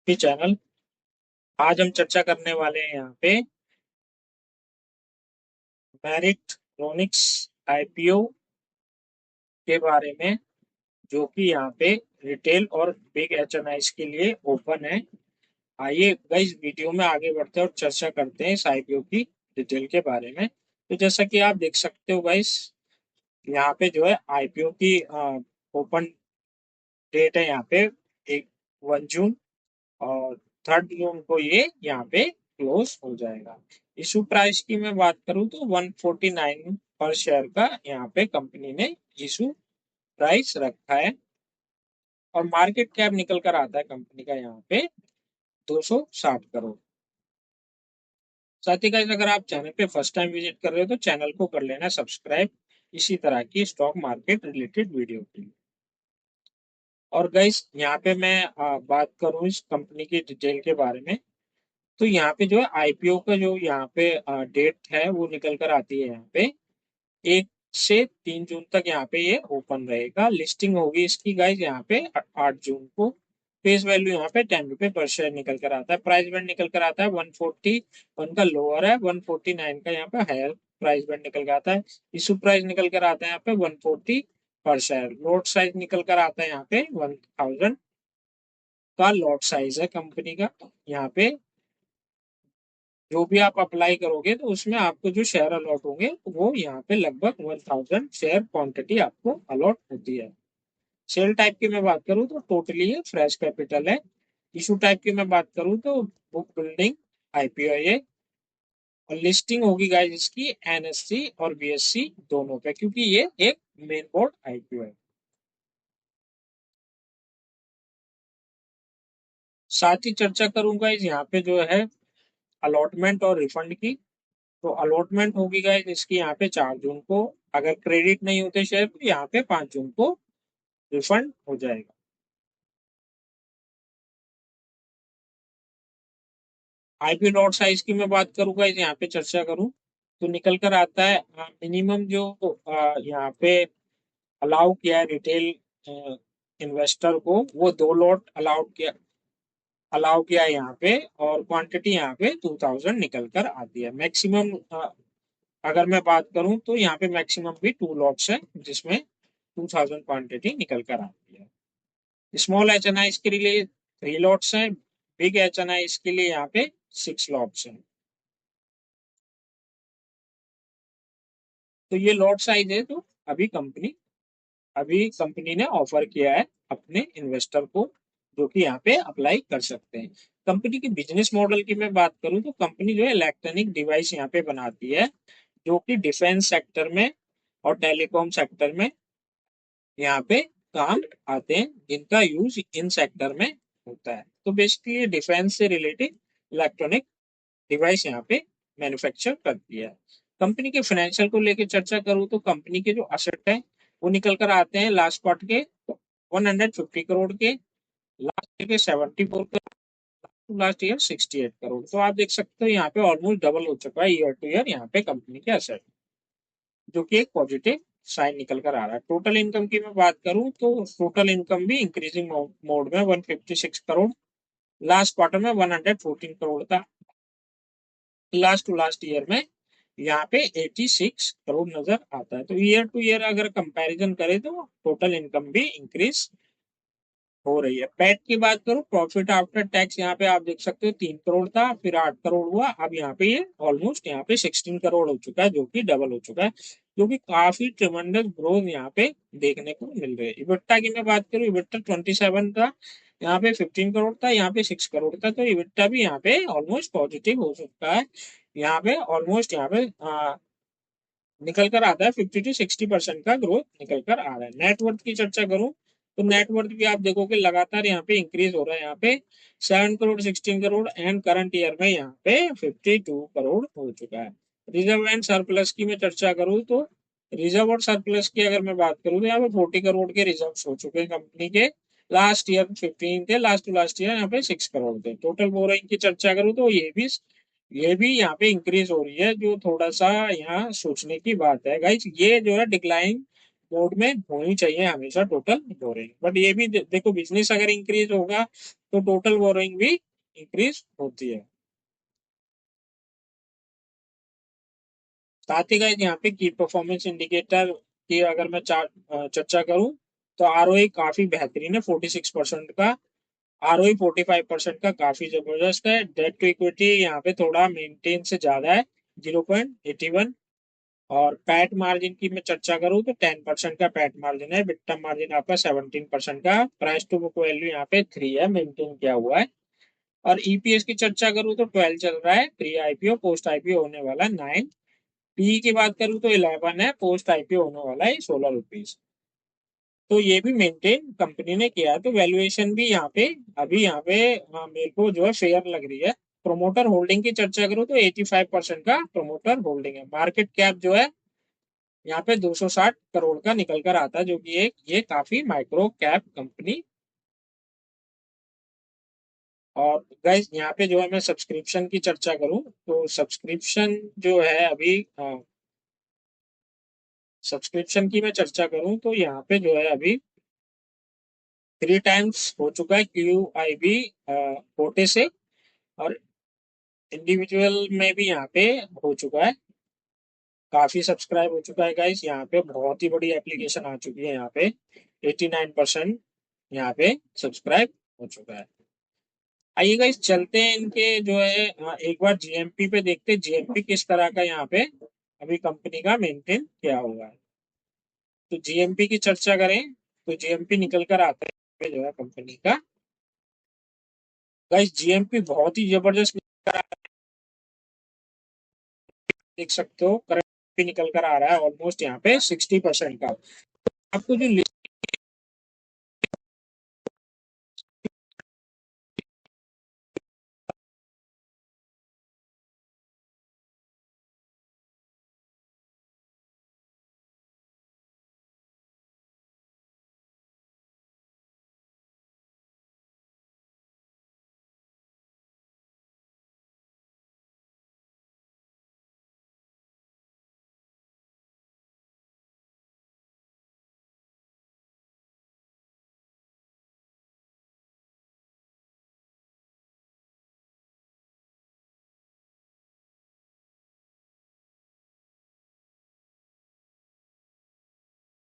UP channel. आज हम चर्चा करने वाले हैं यहाँ पे मैरिट्रॉनिक्स आईपीओ के बारे में, जो कि यहाँ पे रिटेल और बिग एचएनआईज के लिए ओपन है। आइए गाइस वीडियो में आगे बढ़ते हैं और चर्चा करते हैं इस आईपीओ की डिटेल के बारे में। तो जैसा कि आप देख सकते हो गाइस, यहाँ पे जो है आईपीओ की ओपन डेट है यहाँ पे एक 1 जून, और 3 जून को ये यहाँ पे क्लोज हो जाएगा। इशू प्राइस की मैं बात करूं तो 149 पर शेयर का यहाँ पे कंपनी ने इशू प्राइस रखा है, और मार्केट कैप निकल कर आता है कंपनी का यहाँ पे 260 करोड़। साथ ही गाइस, अगर आप चैनल पे फर्स्ट टाइम विजिट कर रहे हो तो चैनल को कर लेना सब्सक्राइब, इसी तरह की स्टॉक मार्केट रिलेटेड वीडियो के लिए। और गाइस, यहाँ पे मैं बात करूं इस कंपनी की डिटेल के बारे में, तो यहाँ पे जो है आईपीओ का जो यहाँ पे डेट है वो निकल कर आती है यहाँ पे 1 से 3 जून तक यहाँ पे ये ओपन रहेगा। लिस्टिंग होगी इसकी गाइज यहाँ पे 8 जून को। फेस वैल्यू यहाँ पे 10 रुपए पर शेयर निकल कर आता है। प्राइस बैंड निकल कर आता है 141 का लोअर है, 149 का यहाँ पे हायर प्राइस बैंड निकल कर आता है। इशू प्राइस निकल कर आता है यहाँ पे 140 पर शेयर। लॉट साइज निकल कर आता है यहाँ पे 1000 का लॉट साइज है कंपनी का। यहाँ पे जो भी आप अप्लाई करोगे तो उसमें आपको जो शेयर अलॉट होंगे वो यहाँ पे लगभग 1000 शेयर क्वांटिटी आपको अलॉट होती है। सेल टाइप की मैं बात करूँ तो टोटली ये फ्रेश कैपिटल है। इशू टाइप की मैं बात करूँ तो बुक बिल्डिंग आईपीओ है ये, और लिस्टिंग होगी गाइस इसकी एनएससी और बीएससी दोनों पे, क्योंकि ये एक मेन बोर्ड आईपीओ है। साथ ही चर्चा करूंगा इस यहाँ पे जो है अलॉटमेंट और रिफंड की। तो अलॉटमेंट होगी गाइस इसकी यहाँ पे 4 जून को। अगर क्रेडिट नहीं होते शेयर तो यहाँ पे 5 जून को रिफंड हो जाएगा। आईपी लॉट साइज की मैं बात करूंगा इस यहाँ पे चर्चा करूं तो निकल कर आता है मिनिमम जो यहाँ पे अलाउ किया है रिटेल इन्वेस्टर को, वो 2 लॉट अलाउ किया है यहाँ पे, और क्वांटिटी यहाँ पे 2000 निकल कर आती है। मैक्सिमम अगर मैं बात करूं तो यहाँ पे मैक्सिमम भी 2 लॉट्स है, जिसमें 2000 क्वांटिटी निकल कर आती है। स्मॉल एच एन आई के लिए 3 लॉट्स हैं, बिग एच एन आई के लिए यहाँ पे 6 लॉट्स हैं। तो ये लॉट साइज है। तो अभी कंपनी ने ऑफर किया है अपने इन्वेस्टर को, जो कि यहाँ पे अप्लाई कर सकते हैं। कंपनी की बिजनेस मॉडल की मैं बात करूं तो कंपनी जो है इलेक्ट्रॉनिक डिवाइस यहाँ पे बनाती है, जो कि डिफेंस सेक्टर में और टेलीकॉम सेक्टर में यहाँ पे काम आते हैं, जिनका यूज इन सेक्टर में होता है। तो बेसिकली डिफेंस से रिलेटेड इलेक्ट्रॉनिक डिवाइस यहाँ पे मैन्युफैक्चर करती है। कंपनी के फाइनेंशियल को लेकर चर्चा करूँ तो कंपनी के जो असेट है वो निकल कर आते हैं लास्ट क्वार्टर के 150 करोड़ के, लास्ट ईयर के 74 करोड़, लास्ट ईयर 68 करोड़। तो आप देख सकते हो यहाँ पे ऑलमोस्ट डबल हो चुका है ईयर टू ईयर यहाँ पे कंपनी के असेट, जो कि एक पॉजिटिव साइन निकल कर आ रहा है। टोटल इनकम की मैं बात करूं तो टोटल इनकम भी इंक्रीजिंग मोड में 156 करोड़, लास्ट क्वार्टर में 114 करोड़ था, लास्ट टू लास्ट ईयर में यहाँ पे 86 करोड़ नजर आता है। तो ईयर टू ईयर अगर कंपैरिजन करें तो टोटल इनकम भी इंक्रीज हो रही है। पैट की बात करूं, प्रॉफिट आफ्टर टैक्स, यहाँ पे आप देख सकते हो 3 करोड़ था, फिर 8 करोड़ हुआ, अब यहाँ पे ये ऑलमोस्ट यहाँ पे 16 करोड़ हो चुका है, जो कि डबल हो चुका है, जो कि काफी ट्रिमेंडस ग्रोथ यहाँ पे देखने को मिल रही है। इबिट्टा की मैं बात करूँ, इबिट्टा 27 था, यहाँ पे 15 करोड़ था, यहाँ पे 6 करोड़ था। तो इबिट्टा भी यहाँ पे ऑलमोस्ट पॉजिटिव हो सकता है। यहाँ पे ऑलमोस्ट यहाँ पे निकल कर आता है 50 से 60% का ग्रोथ निकल कर आ रहा है। नेटवर्थ की चर्चा करूं तो नेटवर्थ भी आप देखोगे लगातार यहाँ पे इंक्रीज हो रहा है। यहाँ पे 7 crore, 16 crore, and current year में यहाँ पे 52 करोड़ हो चुका है। रिजर्व एंड सरप्लस की मैं चर्चा करूँ तो रिजर्व और सरप्लस की अगर मैं बात करूँ तो यहाँ पे 40 करोड़ के रिजर्व हो चुके हैं कंपनी के। लास्ट ईयर 15 थे, लास्ट टू लास्ट ईयर यहाँ पे 6 करोड़ थे। टोटल बोरोइंग की चर्चा करूँ तो ये भी यहाँ पे इंक्रीज हो रही है, जो थोड़ा सा यहाँ सोचने की बात है गाइस। ये जो है डिक्लाइन बोर्ड में होनी चाहिए हमेशा टोटल बोरोइंग। बट ये भी देखो, बिजनेस अगर इंक्रीज होगा तो टोटल बोरोइंग भी इंक्रीज होती है। साथ ही गाइस यहाँ पे की परफॉर्मेंस इंडिकेटर की अगर मैं चर्चा करूं तो आरओई काफी बेहतरीन है, 46% का। आरओई 45% का काफी जबरदस्त है। डेट टू इक्विटी यहाँ पे थोड़ा मेंटेन से ज्यादा है, 0.81। और पैट मार्जिन की मैं चर्चा करूँ तो 10% का पैट मार्जिन है। बिट्टा मार्जिन आपका 17% का। प्राइस टू बुक वैल्यू यहाँ पे 3 है, मेंटेन किया हुआ है। और ईपीएस की चर्चा करूँ तो 12 चल रहा है, प्री आईपीओ पोस्ट आईपीओ होने वाला 9। पी की बात करूँ तो 11 है, पोस्ट आईपीओ होने वाला है ₹16। तो ये भी मेंटेन कंपनी ने किया है। तो वैल्यूएशन भी यहाँ पे अभी यहाँ पे मेरे को जो है फेयर लग रही है। प्रोमोटर होल्डिंग की चर्चा करूँ तो 85% का प्रोमोटर होल्डिंग है। मार्केट कैप जो है यहाँ पे 260 करोड़ का निकल कर आता है, जो कि एक ये काफी माइक्रो कैप कंपनी। और गाइस यहाँ पे जो है मैं सब्सक्रिप्शन की चर्चा करूँ तो सब्सक्रिप्शन जो है अभी सब्सक्रिप्शन की मैं चर्चा करूँ तो यहाँ पे जो है अभी 3 टाइम्स हो चुका है क्यू आई बी कोटे से। और इंडिविजुअल में भी यहाँ पे हो चुका है, काफी सब्सक्राइब हो चुका है गाइस। यहाँ पे बहुत ही बड़ी एप्लीकेशन आ चुकी है, यहाँ पे 89% यहाँ पे सब्सक्राइब हो चुका है। आइए गाइस चलते हैं इनके जो है एक बार जीएमपी पे देखते हैं जीएमपी किस तरह का यहाँ पे अभी कंपनी का मेंटेन किया हुआ है। तो जीएमपी की चर्चा करें तो जीएमपी निकल कर आता है जो है कंपनी का। गाइस जीएमपी बहुत ही जबरदस्त निकल कर देख सकते हो, करंट भी निकल कर आ रहा है ऑलमोस्ट यहाँ पे 60% का। आपको जो